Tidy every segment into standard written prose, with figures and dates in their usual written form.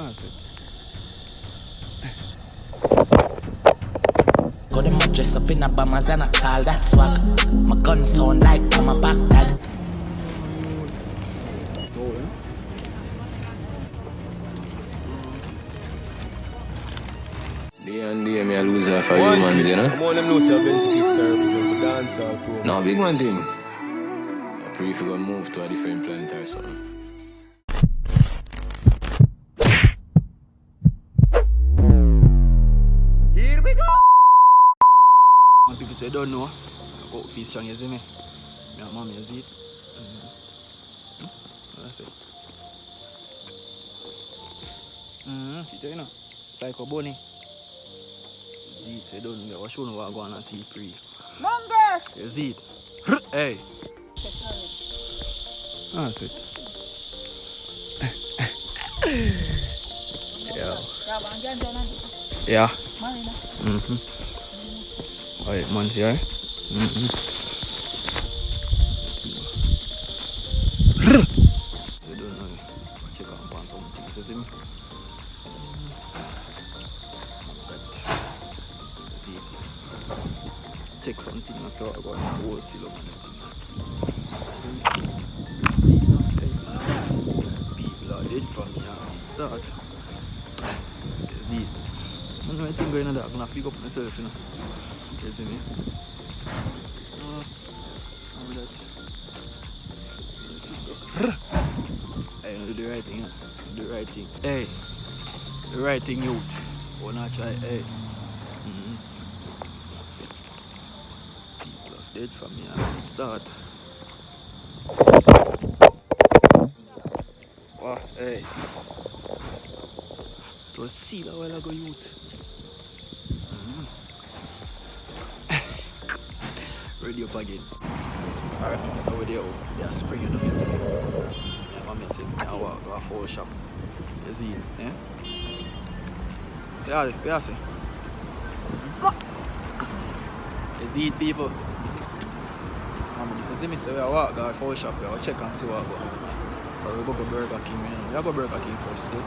That's it. Got them all dressed up in a bombers and a call that swag. My gun sound like on my back dad. Oh, yeah. Day and day, me a loser for humans, you know? I'm on them loose, I've been to Kickstarter represent the dancehall program. No, big one thing. I pray if you gonna move to a different planet or something. Here we go! When people say don't know, I go fish strong, you see me? My mom, you see it? That's it. See it, you know? Psycho bunny. See it, say don't know. What show no what go on and see it pre. Longer! You see it? Hey! That's it. Yeah. Alright, man, see, right? So, don't know. Check out on something, you see me? See, check something, so I got a whole seal of it. People are dead from me now. Start. You see, I don't know anything going on there. I'm gonna pick up myself, you know. You see me? I'm that. Hey, you know, do the right thing, you know? Do the right thing. Hey, the right thing, youth. Wanna try, hey. People are dead from me now. Start. Wow, hey. It was seal a while ago, youth. Ready up again. Alright, so we're there. They are springing up, you see. Yeah, mommy said, I walk go for a shop. You see, yeah? Yeah, see. You see it, people. Mommy says, see me, so we walk go for a shop. We will check and see what go on. Or we go to BurgerKing, you know. We go to BurgerKing first, too.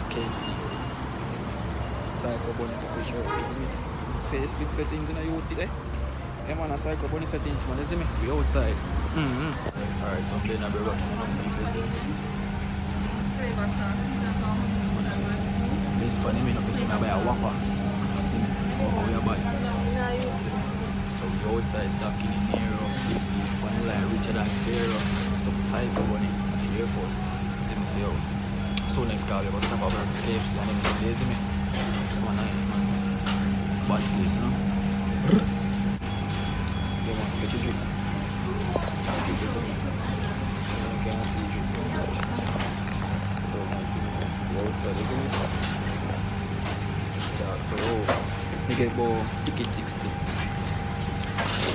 KFC. Psycho bunny to show you, see me. Facebook settings in the youth today. Yeah, man, I psycho bunny settings, man, you see me? We outside. Alright, so I'm playing a BurgerKing, this funny, me not see me buy a Whopper. See me? Oh, we are buying. So we outside stocking in here. One like Richard and Pharaoh. Some psycho bunny at the Air Force. See me? So, so next car, we're going to stop over at KFC and then you see me? Come on, man. Bad place, you know? Come on, get your drink. Drink this up. I can't see you drink. Outside, isn't it? Yeah, so, they get about ticket 60.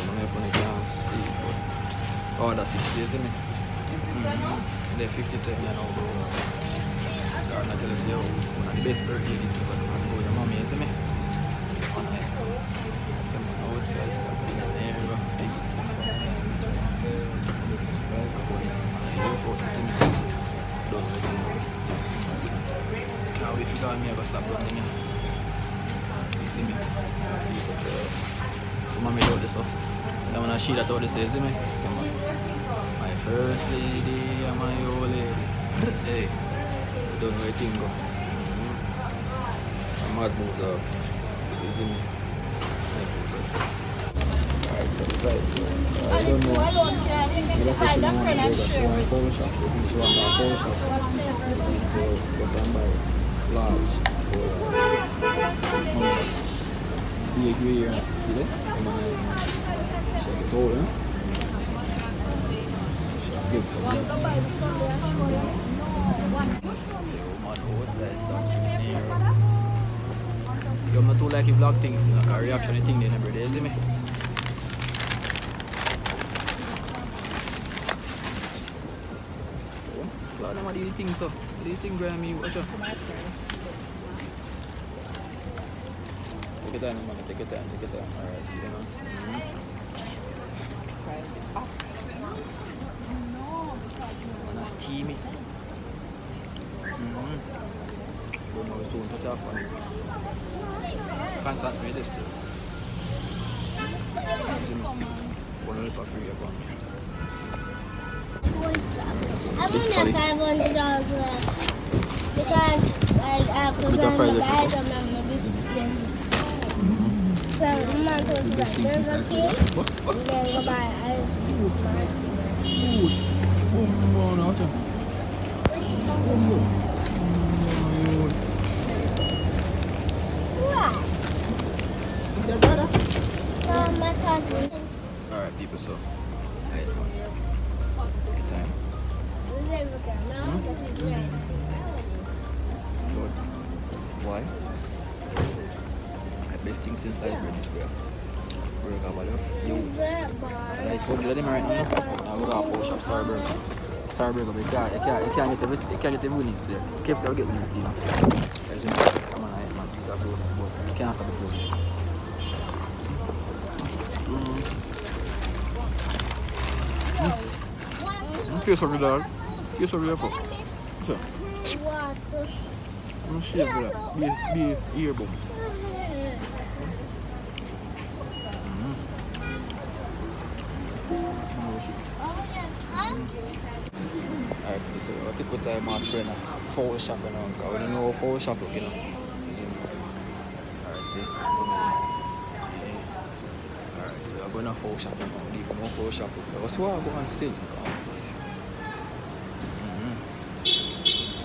I'm not going to see, but... Oh, that's 60, isn't it? They're 57, you know, bro. I'm not telling you, one of the best birthday these people do. Go your mommy, isn't it? Someone outside stuff in the area. Can't wait for God me, I got slap running here. See me? So mommy wrote this up. I want to see that all this is, see me? My first lady and my old lady. Hey, don't know where thing go. I'm mad move dog. You see me? Alright, so it's like, I don't know. Maybe I say she don't want to go, but she want to phone shop. She want to phone shop. So, because I'm by large. Be a great year and see there. I'm going to check it out, yeah? Good for me. So, man, outside stuff in here. I'm not too like you vlog things, like a reaction thing then every day, see me? Claudia, what do you think so? What do you think, Grammy? Watch out. Take your time, man. Take your time, take your time. Alright, you know. Man, that's steamy. Don't know soon to talk on it. Can't start me this too. One little free again. I'm only $500 left because I have to buy my item and my biscuit. So I'm not going to buy BurgerKing and then go buy ice cream. What? Your brother? No, my cousin. Alright, people, so. Good time. Good. Why? My best thing since I've been this girl. Burger, but if you like 100 of them right now, I'm going to 4 shops, sorry burger. Sorry burger, but you can't get the winnings today. KFC will get winnings today. As you know, come on, man, these are close, but you can't stop the process. Feel sorry, dog. Feel sorry, for. So, I'm shave for that. Be ear boom. Alright, so I think with the match right now, 4 shop now, because we don't know 4 shop look, you know. Alright, see. Alright, so I'm going to 4 shop now, leave no 4 shop. But so I go on still.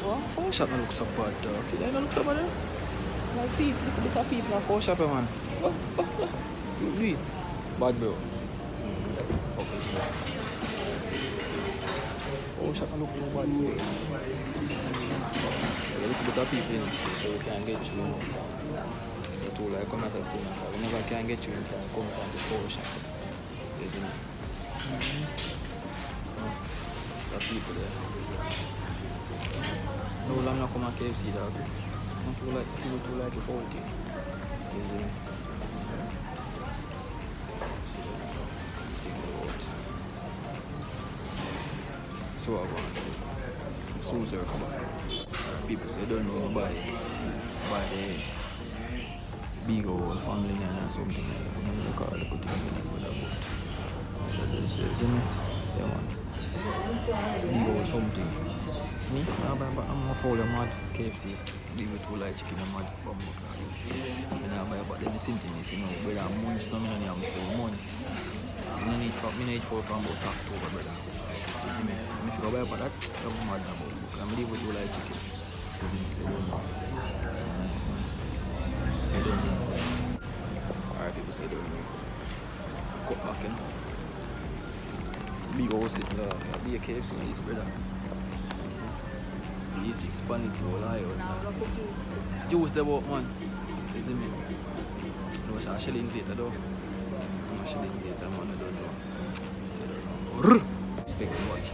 Well, 4 shop don't look so bad, dog. See, that don't look so bad, like people, look at people at 4 shop, man. What? You do it. Bad, bro. Oh, shop look no bad still. A little bit of people in it, so we can't get you. The two like come at us still. We never can get you in time. Come from the 4 shop. Isn't it? The people there. No, I'm not coming to KFC, dog. Not too like the 40. Isn't it? So I want to soon sir come back. People say don't know by the big old family name or something like that. I'm not call it put it says, you know, yeah man. Big old something. Me? I'm a follow mad KFC. Big with 2 light chicken and mad bumbo. And I buy about the same thing if you know, brother months, no me no need 4 months. I need 4 from about October, brother. See me? If you go buy for that, I'm mad about it. I'm leave with 2 light chicken. Say don't know. Say don't know. Alright, people say don't know. Cut back, you know. Big old sitting there. Be a KFC in this, brother. This expanded to a lie. Use the boat, man. You see me? No, it's a shilling later, though. I'm a shilling later, man. I don't know. Say don't know. Respect the watch.